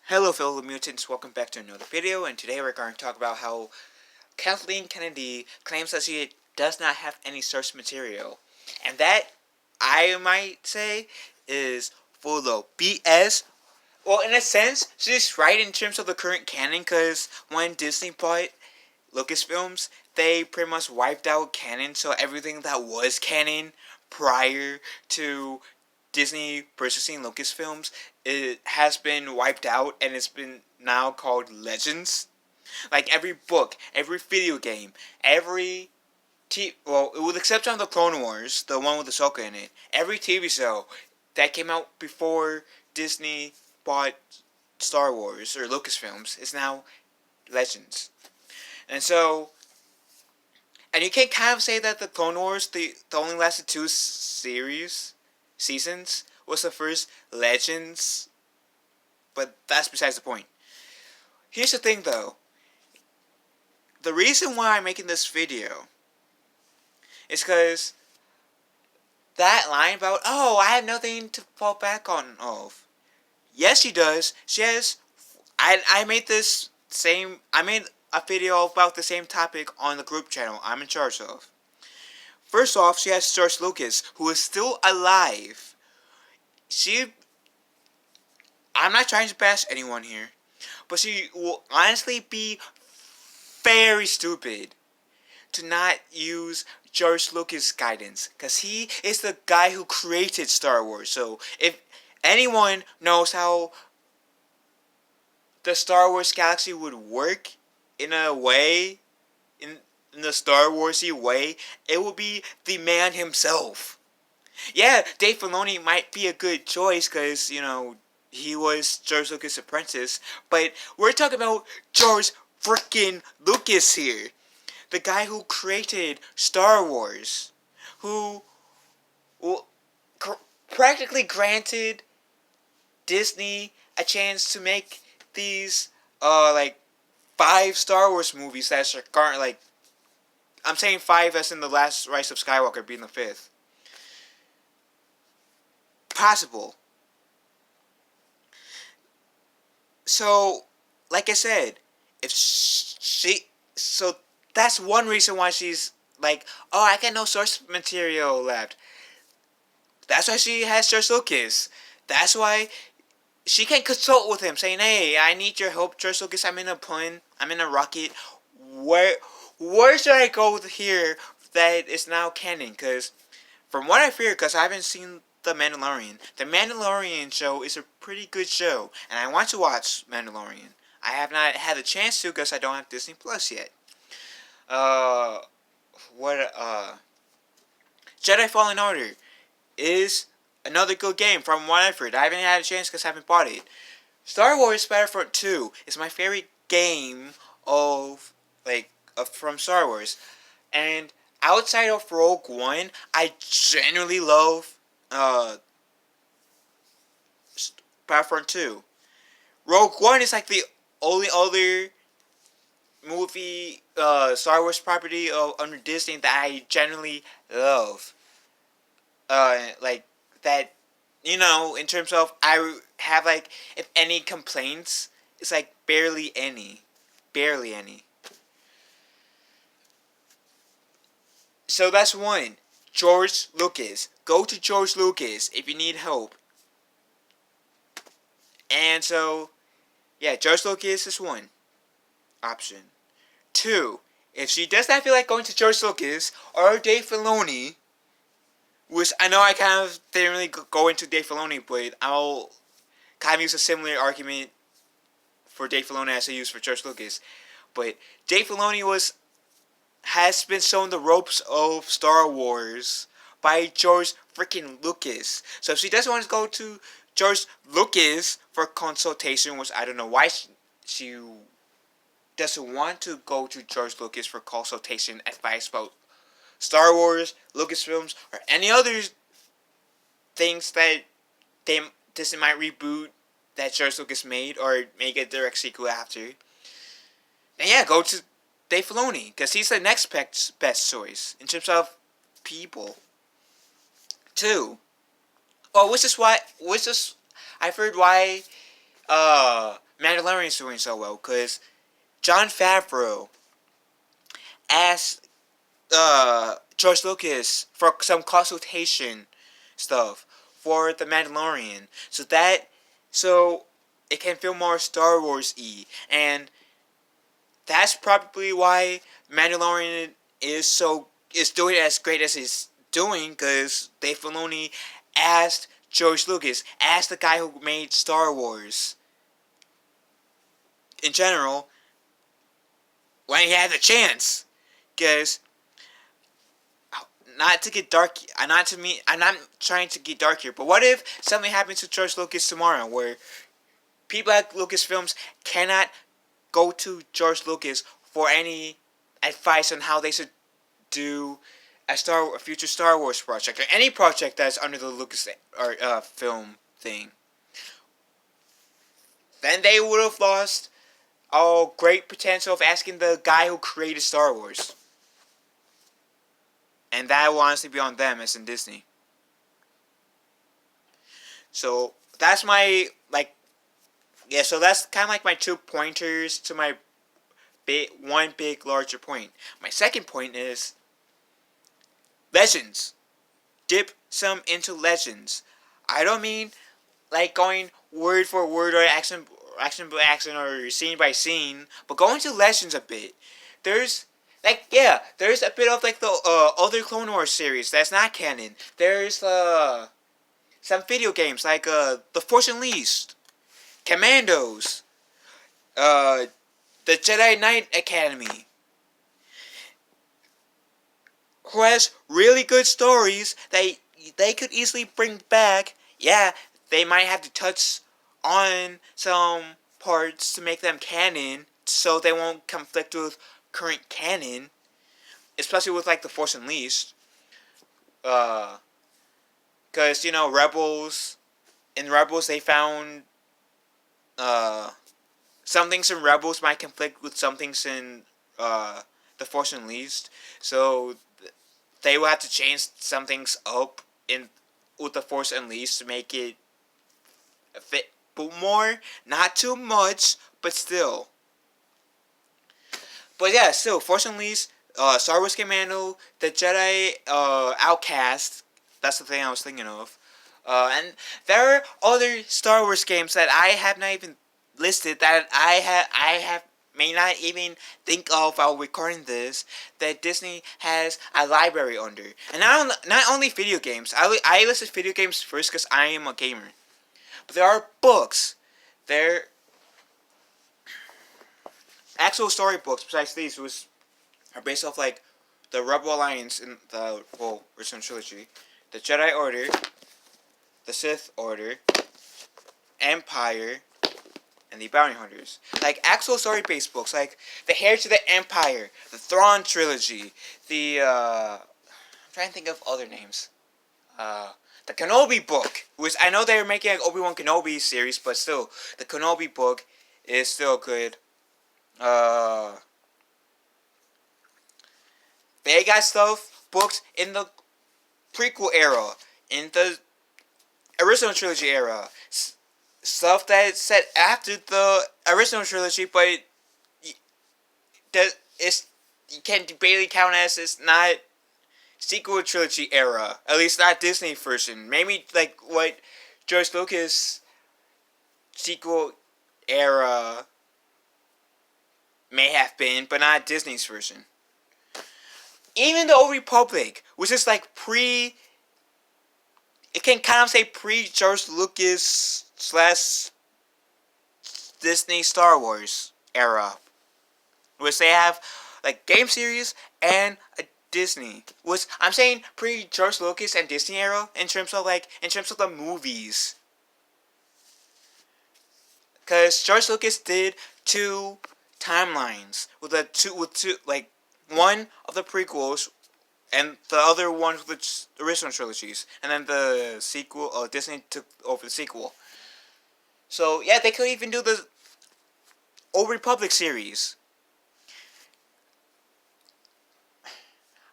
Hello fellow mutants, welcome back to another video, and today we're going to talk about how Kathleen Kennedy claims that she does not have any source material. And that, I might say, is full of BS. Well, in a sense, she's right in terms of the current canon, because when Disney bought Lucasfilms, they pretty much wiped out canon, so everything that was canon prior to Disney purchasing Lucasfilms, it has been wiped out and it's been now called Legends. Like every book, every video game, every well, with the exception of the Clone Wars, the one with Ahsoka in it, every TV show that came out before Disney bought Star Wars or Lucasfilms is now Legends. And so, and you can kind of say that the Clone Wars, the only lasted two seasons, was the first Legends, but that's besides the point. Here's the thing though, the reason why I'm making this video is because that line about, oh, I have nothing to fall back on of. Yes, she does. She has, I made a video about the same topic on the group channel I'm in charge of. First off, she has George Lucas, who is still alive. I'm not trying to bash anyone here, but she will honestly be very stupid to not use George Lucas' guidance, because he is the guy who created Star Wars. So if anyone knows how the Star Wars galaxy would work in a way, in the Star Warsy way, it would be the man himself. Yeah, Dave Filoni might be a good choice because, you know, he was George Lucas' apprentice, but we're talking about George freaking Lucas here. The guy who created Star Wars, who practically granted Disney a chance to make these, like, 5 Star Wars movies that are current, like, I'm saying 5 as in The Last Rise of Skywalker being the 5th. Possible. So, like I said, if so that's one reason why she's like, oh, I got no source material left. That's why she has George Lucas. That's why she can consult with him, saying, hey, I need your help, George Lucas. I'm in a plane. I'm in a rocket. Where should I go here that is now canon? Because from what I fear, because I haven't seen The Mandalorian show is a pretty good show, and I want to watch Mandalorian. I have not had a chance to because I don't have Disney Plus yet. Jedi Fallen Order is another good game from what I've heard. I haven't had a chance because I haven't bought it. Star Wars Battlefront 2 is my favorite game from Star Wars, and outside of Rogue One, I genuinely love Battlefront 2. Rogue One is like the only other movie, Star Wars property under Disney that I genuinely love. Like that, you know, in terms of I have, like, if any complaints, it's like barely any. Barely any. So that's one. George Lucas. Go to George Lucas if you need help. And so, yeah, George Lucas is one option. 2, if she does not feel like going to George Lucas or Dave Filoni, which I know I kind of didn't really go into Dave Filoni, but I'll kind of use a similar argument for Dave Filoni as I used for George Lucas. But Dave Filoni has been shown the ropes of Star Wars by George freaking Lucas. So if she doesn't want to go to George Lucas for consultation, which I don't know why she doesn't want to go to George Lucas for consultation advice about Star Wars, Lucasfilms, or any other things that Disney might reboot that George Lucas made or make a direct sequel after, then yeah, go to Dave Filoni, because he's the next best choice in terms of people. 2, which is I've heard why Mandalorian's doing so well, because Jon Favreau asked George Lucas for some consultation stuff for the Mandalorian, so it can feel more Star Wars-y, and that's probably why Mandalorian is doing as great as it's doing, because Dave Filoni asked George Lucas, asked the guy who made Star Wars in general, when he had the chance, because not to get dark, I'm not trying to get dark here, but what if something happens to George Lucas tomorrow, where people at Lucasfilms cannot go to George Lucas for any advice on how they should do a future Star Wars project, or any project that's under the Lucas or film thing? Then they would have lost all great potential of asking the guy who created Star Wars. And that will honestly be on them, as in Disney. So that's my so that's kind of like my 2 pointers to my one big larger point. My second point is Legends. Dip some into Legends. I don't mean like going word for word or action by action or scene by scene, but go into Legends a bit. There's there's a bit of like the other Clone Wars series that's not canon. There's some video games like The Force Unleashed, Commandos, the Jedi Knight Academy, who has really good stories that they could easily bring back. Yeah, they might have to touch on some parts to make them canon, so they won't conflict with current canon, especially with like The Force Unleashed. Because Rebels they found some things in Rebels might conflict with some things in The Force Unleashed, so they will have to change some things up in with The Force Unleashed to make it fit more, not too much, but still. But yeah, still, Force Unleashed, Star Wars Commando, the Jedi Outcast, that's the thing I was thinking of. And there are other Star Wars games that I have not even listed, that I may not even think of while recording this, that Disney has a library under. And not only video games. I listed video games first because I am a gamer. But there are books. There actual storybooks besides these are based off like the Rebel Alliance in the original trilogy, the Jedi Order, the Sith Order, Empire, and the Bounty Hunters. Like actual story-based books, like the Heir to the Empire, the Thrawn trilogy, the I'm trying to think of other names. The Kenobi book, which I know they're making an Obi-Wan Kenobi series, but still, the Kenobi book is still good. They got books in the prequel era, in the original trilogy era, stuff that is set after the original trilogy, but you can barely count as it's not sequel trilogy era, at least not Disney version. Maybe like what George Lucas sequel era may have been, but not Disney's version. Even the Old Republic, which is like it can kind of say pre-George Lucas / Disney Star Wars era, which they have like game series and a Disney, which I'm saying pre-George Lucas and Disney era in terms of the movies, because George Lucas did 2 timelines with two like one of the prequels and the other one with the original trilogies, and then the sequel. Disney took over the sequel. So yeah, they could even do the Old Republic series.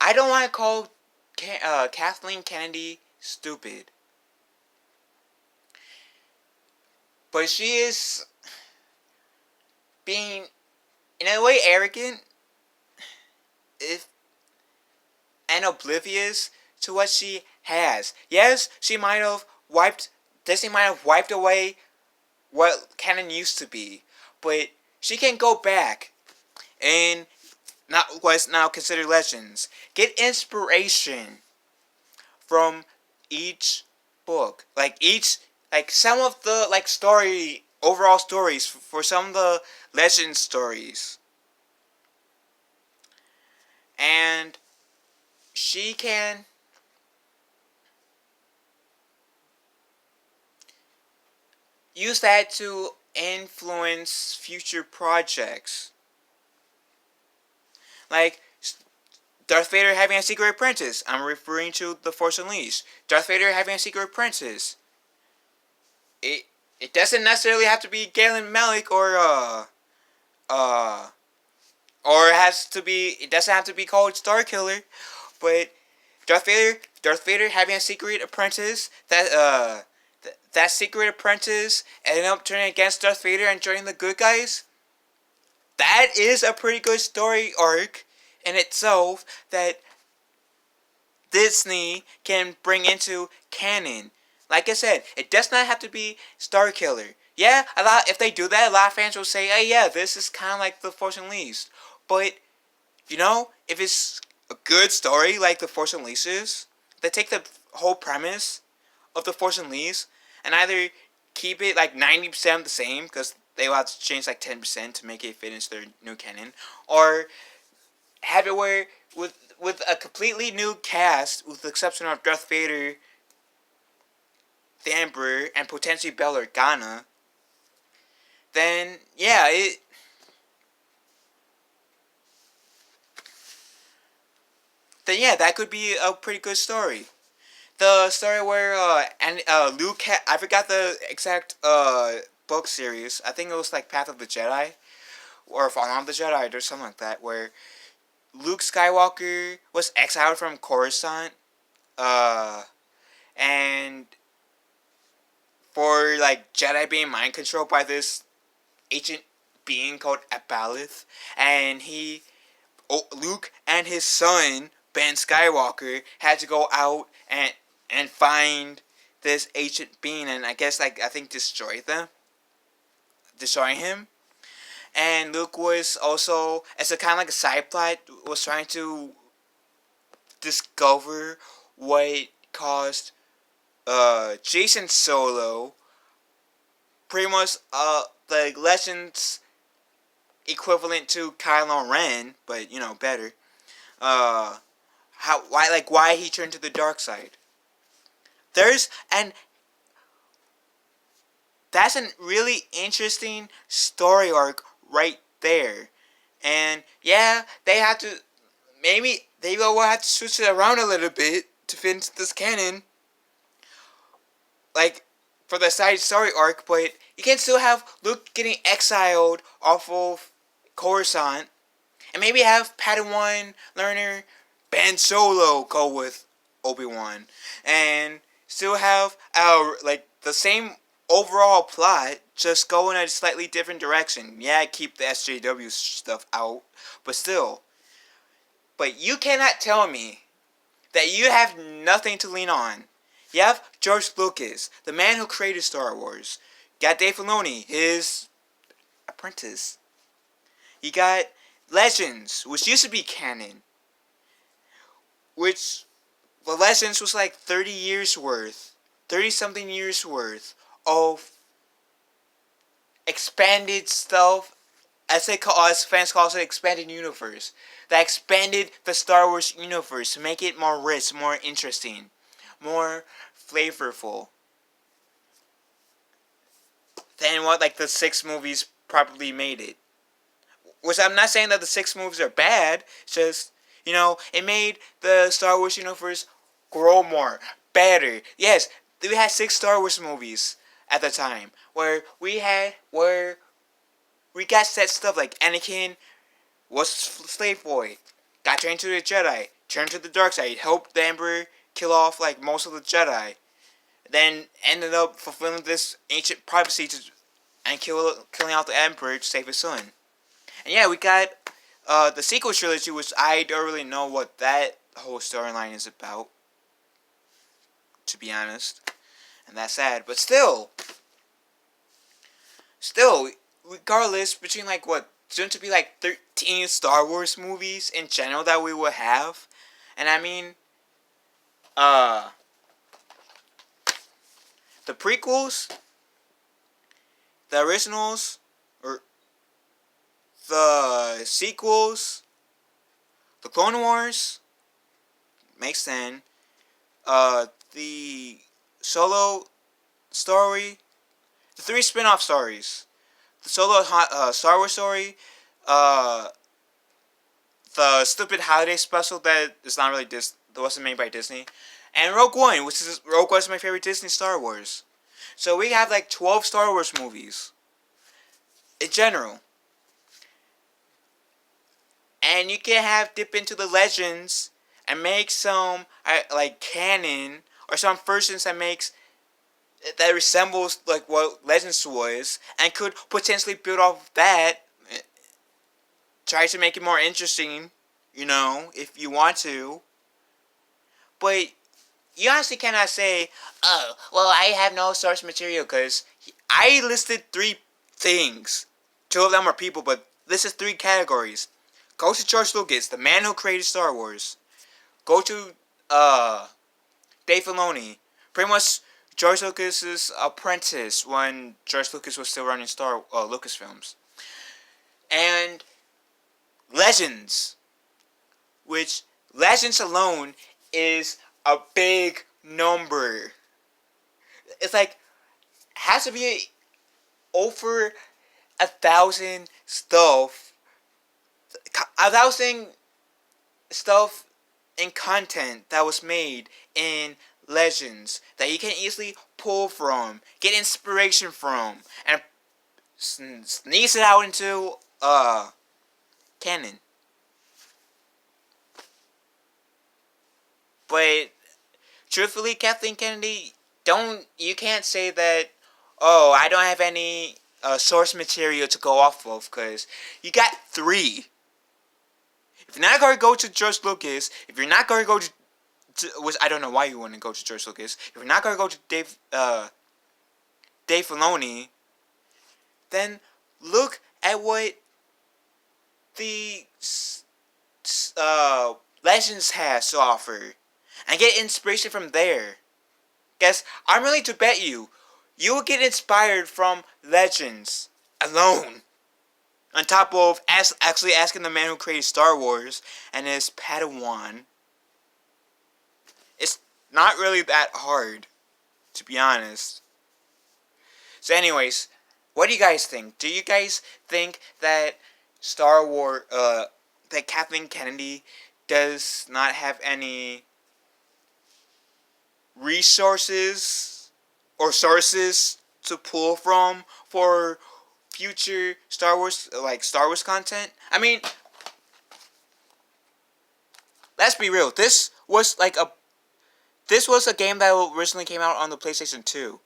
I don't want to call Kathleen Kennedy stupid, but she is being in a way arrogant, if and oblivious to what she has. Yes, she might have wiped Disney might have wiped away what canon used to be, but she can go back and not what's now considered legends. Get inspiration from each book, like some of the overall stories for some of the legend stories, and she can use that to influence future projects. Like Darth Vader having a secret apprentice. I'm referring to The Force Unleashed. Darth Vader having a secret apprentice. It it doesn't necessarily have to be Galen Malik uh it doesn't have to be called Starkiller, but Darth Vader having a secret apprentice that secret apprentice ended up turning against Darth Vader and joining the good guys. That is a pretty good story arc in itself that Disney can bring into canon. Like I said, it does not have to be Starkiller. Yeah, if they do that, a lot of fans will say, "Hey, yeah, this is kind of like The Force Unleashed." But if it's a good story like The Force Unleashed is, they take the whole premise of The Force Unleashed and either keep it like 90% the same, because they will have to change like 10% to make it fit into their new canon, or have it where with a completely new cast, with the exception of Darth Vader, the Emperor, and potentially Bail Organa, then yeah, that could be a pretty good story. The story where Luke I forgot the exact book series. I think it was like Path of the Jedi or Fallen of the Jedi or something like that, where Luke Skywalker was exiled from Coruscant, and for like Jedi being mind controlled by this ancient being called Abaleth, and Luke and his son Ben Skywalker had to go out and find this ancient being, and I think destroy him. And Luke was also, as a kind of like a side plot, was trying to discover what caused Jason Solo, pretty much the Legends equivalent to Kylo Ren, but better. Why he turned to the dark side. That's a really interesting story arc right there. And yeah, maybe they will have to switch it around a little bit to fit into this canon, like for the side story arc, but you can still have Luke getting exiled off of Coruscant, and maybe have Padawan learner Ben Solo go with Obi-Wan, and still have the same overall plot, just go in a slightly different direction. Yeah, keep the SJW stuff out, but still. But you cannot tell me that you have nothing to lean on. You have George Lucas, the man who created Star Wars. You got Dave Filoni, his apprentice. You got Legends, which used to be canon, which the Legends was like 30 something years worth of expanded stuff, as fans call it, expanded universe, that expanded the Star Wars universe to make it more rich, more interesting, more flavorful than what the 6 movies probably made it. Which I'm not saying that the 6 movies are bad, it's just, it made the Star Wars universe grow more, better. Yes, we had 6 Star Wars movies at the time, where we got set stuff like Anakin was slave boy, got trained to the Jedi, turned to the dark side, helped the Emperor kill off most of the Jedi, then ended up fulfilling this ancient prophecy to and killing out the Emperor to save his son. And yeah, we got the sequel trilogy, which I don't really know what that whole storyline is about, to be honest. And that's sad. But still, regardless, between like what, soon to be like 13 Star Wars movies in general that we will have. And I mean, the prequels, the originals, or the sequels, the Clone Wars, makes sense. The Solo story, the 3 spin-off stories, the Solo Star Wars story, the stupid holiday special that is not really that wasn't made by Disney, and Rogue One, Rogue One's my favorite Disney Star Wars. So we have like 12 Star Wars movies in general. And you can dip into the legends and make some like canon or some versions that resembles like what Legends was, and could potentially build off of that. Try to make it more interesting, if you want to. But you honestly cannot say, oh, well, I have no source material, because I listed 3 things. 2 of them are people, but this is 3 categories. Go to George Lucas, the man who created Star Wars. Go to Dave Filoni, pretty much George Lucas's apprentice when George Lucas was still running Lucasfilms. And Legends, which Legends alone is a big number. It's like, has to be over 1,000 stuff. 1,000 stuff and content that was made in Legends that you can easily pull from, get inspiration from, and sneeze it out into canon. But truthfully, Kathleen Kennedy, you can't say that, oh, I don't have any source material to go off of, because you got 3. If you're not going to go to George Lucas, if you're not going to go to which I don't know why you want to go to George Lucas, if you're not going to go to Dave Filoni, then look at what the Legends has to offer, and get inspiration from there. Guess I'm willing to bet you will get inspired from Legends alone. On top of actually asking the man who created Star Wars and his Padawan. It's not really that hard, to be honest. So anyways, what do you guys think? Do you guys think that Star Wars, that Kathleen Kennedy does not have any resources or sources to pull from for future Star Wars content? I mean, let's be real. This was a game that originally came out on the PlayStation 2.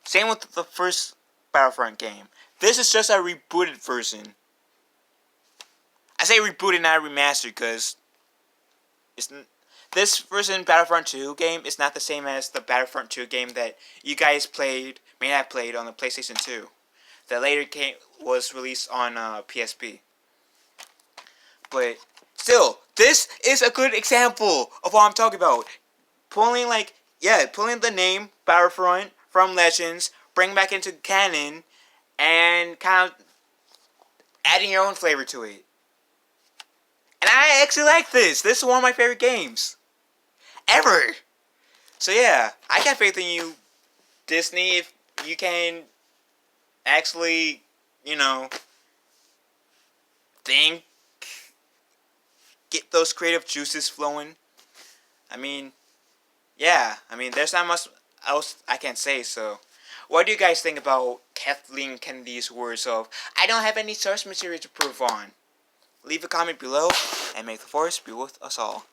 Same with the first Battlefront game. This is just a rebooted version. I say rebooted, not remastered, because this version Battlefront 2 game is not the same as the Battlefront 2 game that you guys may have played on the PlayStation 2. That later was released on PSP. But still, this is a good example of what I'm talking about. Pulling the name Battlefront from Legends, bring back into canon, and kind of adding your own flavor to it. And I actually like this. This is one of my favorite games ever. So yeah, I got faith in you, Disney, if you can actually, get those creative juices flowing. I mean, there's not much else I can say, so. What do you guys think about Kathleen Kennedy's words of, I don't have any source material to prove on? Leave a comment below, and may the force be with us all.